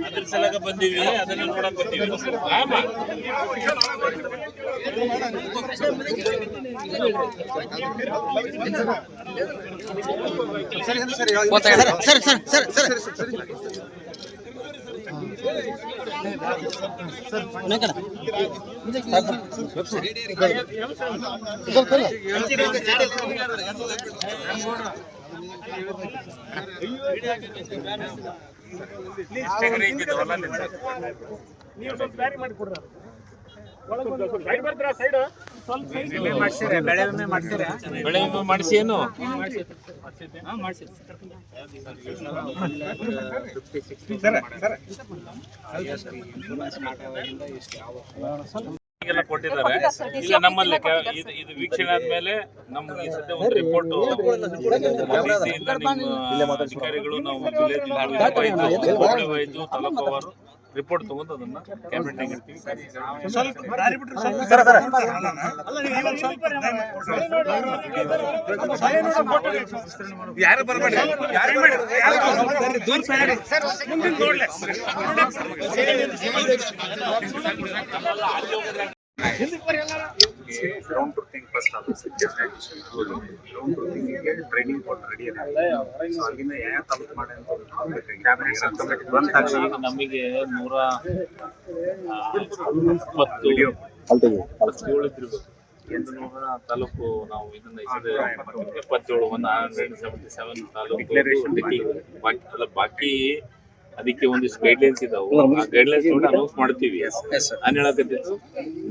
ಅದ್ರ ಸಲಗ ಬಂದೀವಿ, ಅದನ್ನ ನೋಡಕ್ ಬಂದೀವಿ. ಬೆಳೆ ವಿಮೆ ಮಾಡಿಸಿ ಏನು ಎಲ್ಲ ಕೊಟ್ಟಿದ್ದಾರೆ. ಈಗ ನಮ್ಮಲ್ಲಿ ಇದು ವೀಕ್ಷಣೆ ಆದ್ಮೇಲೆ ನಮ್ಗೆ ಈ ಸದ್ಯ ಒಂದು ರಿಪೋರ್ಟ್ ಅಧಿಕಾರಿಗಳು ನಾವು ವೈಜು ತಾಲೂಕು ಅವರು ರಿಪೋರ್ಟ್ ತಗೊಂಡು ಅದನ್ನ ಕ್ಯಾಬಿನೆಟ್ ಇರ್ತೀವಿ. ಯಾರು ಬರಬೇಡಿ, ಗ್ರೌಂಡ್ ಟ್ರೂತಿಂಗ್ ಫಸ್ಟ್ ಗ್ರೌಂಡ್ ಟ್ರೂತಿಂಗ್ಗೆ ಟ್ರೈನಿಂಗ್ ಕೊಟ್ಟು ರೆಡಿ ಇದೆ. ಆಗಿನ ಯಾವ ತಾಲೂಕು ಮಾಡಿ ಅಂತ ಬಂದ ತಕ್ಷಣ ನಮಗೆ 127 ತಾಲೂಕು ನಾವು ಇದನ್ನ 177 ತಾಲೂಕು ಬಾಕಿ ಅದಕ್ಕೆ ಒಂದಿಷ್ಟು ಗೈಡ್ಲೈನ್ಸ್ ಇದಾವೆ. ಆ ಗೈಡ್ಲೈನ್ಸ್ ನೋಡಿ ಅನೌನ್ಸ್ ಮಾಡ್ತೀವಿ. ನಾನು ಹೇಳಕತ್ತಿದ್ದು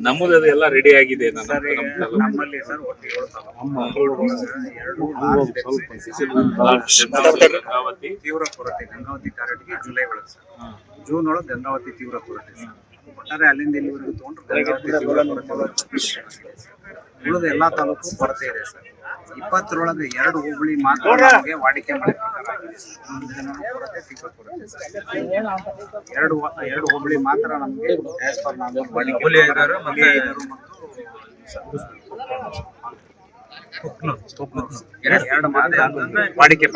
ನಮ್ಮದು ಅದೆಲ್ಲ ರೆಡಿ ಆಗಿದೆ. ನಮ್ಮಲ್ಲಿ ಸರ್ ಗಂಗಾವತಿ ತೀವ್ರ ಕೊರತೆ, ಗಂಗಾವತಿ ಕಾರಟಿಗೆ ಜುಲೈ ಒಳಗೆ ಸರ್, ಜೂನ್ ಒಳಗೆ ಗಂಗಾವತಿ ತೀವ್ರ ಕೊರತೆ ಸರ್. ಒಟ್ಟಾರೆ ಅಲ್ಲಿಂದ ಇಲ್ಲಿವರೆಗೂ ತಗೊಂಡ್ರೆ ಗಂಗಾವತಿ ತೀವ್ರ ಕೊರತೆ ಉಳಿದ ಎಲ್ಲಾ ತಾಲೂಕು ಕೊರತೆ ಇದೆ ಸರ್. 20ರೊಳಗೆ 2 ಹೋಬಳಿ ಮಾತ್ರ ವಾಡಿಕೆ ಮಾಡಿರ್ತಾರೆ. 2 ಹೋಬಳಿ ಮಾತ್ರ ನಮಗೆ ಆಸ್ ಪರ್ ನಾವು ವಾಡಿಕೆ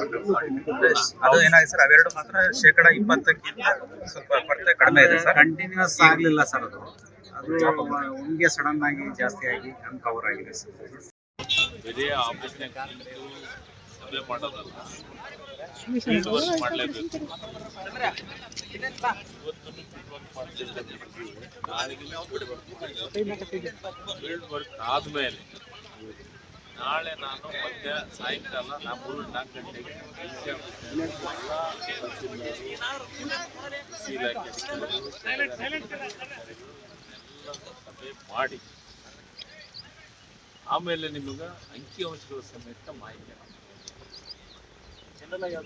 ಅದು ಏನಾಗಿದೆ ಸರ್, ಅವೆರಡು ಮಾತ್ರ 20%ಕ್ಕಿಂತ ಸ್ವಲ್ಪ ಕೊರತೆ ಕಡಿಮೆ ಇದೆ ಸರ್. ಕಂಟಿನ್ಯೂಸ್ ಆಗ್ಲಿಲ್ಲ ಸರ್. ಅದು ಒಮ್ಗೆ ಸಡನ್ ಆಗಿ ಜಾಸ್ತಿ ಆಗಿ ಅನ್ಕವರ್ ಆಗಿದೆ ಸರ್. ಬೇರೆ ಆಫೀಸ್ನಾಗ ಸಭೆ ಮಾಡೋದಲ್ಲ, ಫೀಲ್ಡ್ ವರ್ಕ್ ಮಾಡಲೇಬೇಕು. ಫೀಲ್ಡ್ ವರ್ಕ್ ಆದ್ಮೇಲೆ ನಾಳೆ ನಾನು ಸಾಯಂಕಾಲ 4 ಗಂಟೆಗೆ ಸಭೆ ಮಾಡಿ ಆಮೇಲೆ ನಿಮಗೆ ಅಂಕಿಅಂಶಗಳ ಸಮೇತ ಮಾಹಿತಿ. ನನಗೆ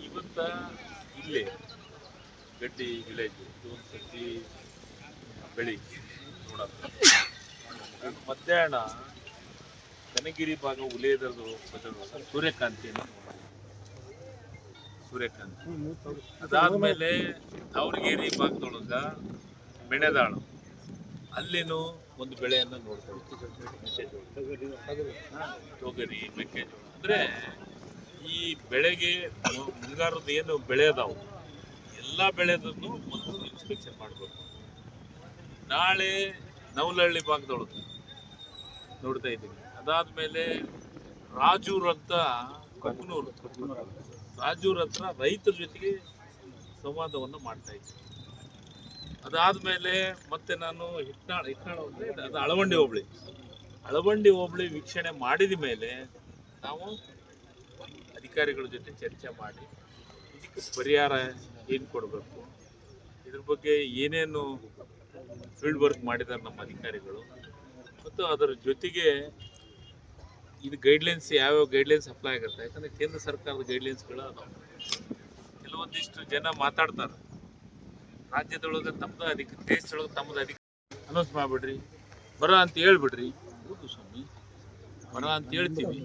ಇವತ್ತ ಇಲ್ಲೇ ಗಡ್ಡಿ ವಿಲೇಜ್ ಒಂದು ಸರ್ತಿ ಬೆಳಿಗ್ಗೆ ನೋಡೋದು, ಮಧ್ಯಾಹ್ನ ಕನಗಿರಿ ಭಾಗ ಉಲೇದರದು ಸೂರ್ಯಕಾಂತಿಯನ್ನು ಸೂರ್ಯಕಾಂತಿ, ಅದಾದ್ಮೇಲೆ ತಾವರಗೇರಿ ಭಾಗದೊಳಗ ಮೆಣೆದಾಳು, ಅಲ್ಲಿನೂ ಒಂದು ಬೆಳೆಯನ್ನು ನೋಡ್ಕೊಳ್ತೀವಿ. ತೊಗರಿ, ಮೆಕ್ಕೆಜೋಳ. ಅಂದ್ರೆ ಈ ಬೆಳೆಗೆ ಮುಂಗಾರದ ಏನು ಬೆಳೆ ಅದಾವು ಎಲ್ಲ ಬೆಳೆದನ್ನು ಒಂದು ಇನ್ಸ್ಪೆಕ್ಷನ್ ಮಾಡಬೇಕು. ನಾಳೆ ನವಲಹಳ್ಳಿ ಭಾಗದೊಳಗೆ ನೋಡ್ತಾ ಇದ್ದೀವಿ. ಅದಾದ್ಮೇಲೆ ರಾಜೂರ್ ಅಂತ ಕೊಕ್ಕನೂರು, ರಾಜೂರ್ ಹತ್ರ ರೈತರ ಜೊತೆಗೆ ಸಂವಾದವನ್ನು ಮಾಡ್ತಾ ಇದ್ದೀನಿ. ಅದಾದ್ಮೇಲೆ ಮತ್ತೆ ನಾನು ಹಿಟ್ನಾಳ ಅಂದ್ರೆ ಅದು ಅಳವಂಡಿ ಹೋಬಳಿ ವೀಕ್ಷಣೆ ಮಾಡಿದ ಮೇಲೆ ನಾವು ಅಧಿಕಾರಿಗಳ ಜೊತೆ ಚರ್ಚೆ ಮಾಡಿ ಇದಕ್ಕೆ ಪರಿಹಾರ ಏನು ಕೊಡಬೇಕು, ಇದ್ರ ಬಗ್ಗೆ ಏನೇನು ಫೀಲ್ಡ್ ವರ್ಕ್ ಮಾಡಿದ್ದಾರೆ ನಮ್ಮ ಅಧಿಕಾರಿಗಳು, ಮತ್ತು ಅದರ ಜೊತೆಗೆ ಇದು ಗೈಡ್ಲೈನ್ಸ್ ಯಾವ್ಯಾವ ಗೈಡ್ಲೈನ್ಸ್ ಅಪ್ಲೈ ಆಗುತ್ತೆ. ಯಾಕಂದರೆ ಕೇಂದ್ರ ಸರ್ಕಾರದ ಗೈಡ್ಲೈನ್ಸ್ಗಳು ಅದಾವೆ. ಕೆಲವೊಂದಿಷ್ಟು ಜನ ಮಾತಾಡ್ತಾರೆ ರಾಜ್ಯದೊಳಗೆ ತಮ್ಮದು ದೇಶದೊಳಗೆ ತಮ್ಮದು ಅನೌನ್ಸ್ ಮಾಡಿಬಿಡ್ರಿ, ಬರ ಅಂತ ಹೇಳ್ಬಿಡ್ರಿ. ಹೌದು ಸ್ವಾಮಿ, ಬರ ಅಂತ ಹೇಳ್ತೀವಿ.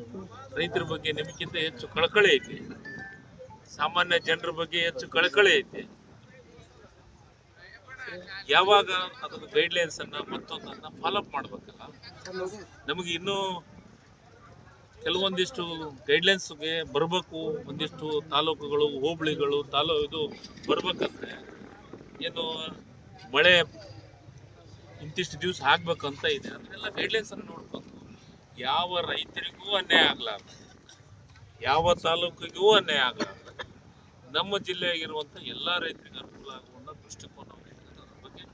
ರೈತರ ಬಗ್ಗೆ ನಿಮಗಿಂತ ಹೆಚ್ಚು ಕಳಕಳಿ ಐತಿ, ಸಾಮಾನ್ಯ ಜನರ ಬಗ್ಗೆ ಹೆಚ್ಚು ಕಳಕಳಿ ಐತಿ. ಯಾವಾಗ ಅದನ್ನು ಗೈಡ್ಲೈನ್ಸ್ ಅನ್ನ ಮತ್ತೊಂದನ್ನ ಫಾಲೋಅಪ್ ಮಾಡ್ಬೇಕಲ್ಲ. ನಮಗೆ ಇನ್ನೂ ಕೆಲವೊಂದಿಷ್ಟು ಗೈಡ್ಲೈನ್ಸ್ಗೆ ಬರಬೇಕು. ಒಂದಿಷ್ಟು ತಾಲೂಕುಗಳು, ಹೋಬಳಿಗಳು, ಇದು ಬರ್ಬೇಕಂದ್ರೆ ಏನು ಮಳೆ ಇಂತಿಷ್ಟು ದಿವಸ ಆಗ್ಬೇಕಂತ ಇದೆ. ಅದನ್ನೆಲ್ಲ ಗೈಡ್ಲೈನ್ಸನ್ನು ನೋಡ್ಕೊಂಡು ಯಾವ ರೈತರಿಗೂ ಅನ್ಯಾಯ ಆಗಲಾರ್ದು, ಯಾವ ತಾಲೂಕಿಗೂ ಅನ್ಯಾಯ ಆಗಲಾರ್ದು, ನಮ್ಮ ಜಿಲ್ಲೆಯಾಗಿರುವಂಥ ಎಲ್ಲ ರೈತರಿಗೆ ಅನುಕೂಲ ಆಗುವಂಥ ದೃಷ್ಟಿಕೋನವನ್ನು ಇಟ್ಕೊಂಡು ಅದ್ರ ಬಗ್ಗೆ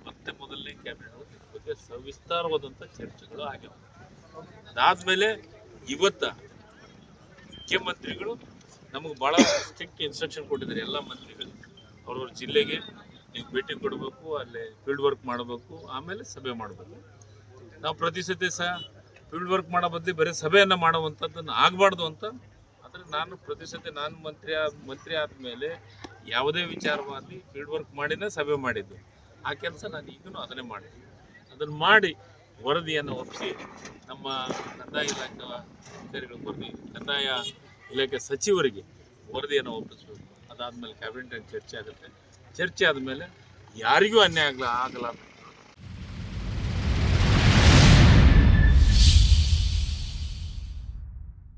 ಮತ್ತೆ ಮೊದಲನೇ ಕ್ಯಾಬಿನೆಟ್ ಇದ್ರ ಬಗ್ಗೆ ಸವಿಸ್ತಾರವಾದಂಥ ಚರ್ಚೆಗಳು ಆಗ್ಯಾವ. ಅದಾದಮೇಲೆ ಇವತ್ತು ಮುಖ್ಯಮಂತ್ರಿಗಳು ನಮಗೆ ಭಾಳ ಸ್ಟ್ರಿಕ್ಟ್ ಇನ್ಸ್ಟ್ರಕ್ಷನ್ ಕೊಟ್ಟಿದ್ದಾರೆ. ಎಲ್ಲ ಮಂತ್ರಿಗಳು ಅವ್ರವ್ರ ಜಿಲ್ಲೆಗೆ ನೀವು ಭೇಟಿ ಕೊಡಬೇಕು, ಅಲ್ಲೇ ಫೀಲ್ಡ್ ವರ್ಕ್ ಮಾಡಬೇಕು, ಆಮೇಲೆ ಸಭೆ ಮಾಡಬೇಕು. ನಾವು ಪ್ರತಿ ಸತಿ ಸಹ ಫೀಲ್ಡ್ ವರ್ಕ್ ಮಾಡೋ ಬದಲು ಬರೀ ಸಭೆಯನ್ನು ಮಾಡುವಂಥದ್ದನ್ನು ಆಗಬಾರ್ದು ಅಂತ. ಆದರೆ ನಾನು ಪ್ರತಿ ಸತಿ ಮಂತ್ರಿ ಆದಮೇಲೆ ಯಾವುದೇ ವಿಚಾರವಾಗಿ ಫೀಲ್ಡ್ ವರ್ಕ್ ಮಾಡಿನೇ ಸಭೆ ಮಾಡಿದ್ದು. ಆ ಕೆಲಸ ನಾನು ಈಗಲೂ ಅದನ್ನೇ ಮಾಡಿದ್ದೀನಿ. ಅದನ್ನು ಮಾಡಿ ವರದಿಯನ್ನು ಒಪ್ಪಿಸಿ ನಮ್ಮ ಕಂದಾಯ ಇಲಾಖೆ ಅಧಿಕಾರಿಗಳು ಕಂದಾಯ ಇಲಾಖೆ ಸಚಿವರಿಗೆ ವರದಿಯನ್ನು ಒಪ್ಪಿಸಬೇಕು. ಅದಾದಮೇಲೆ ಕ್ಯಾಬಿನೆಟ್ ಚರ್ಚೆ ಆಗುತ್ತೆ. ಚರ್ಚೆ ಆದಮೇಲೆ ಯಾರಿಗೂ ಅನ್ಯಾಯ ಆಗಲಾರ್ದು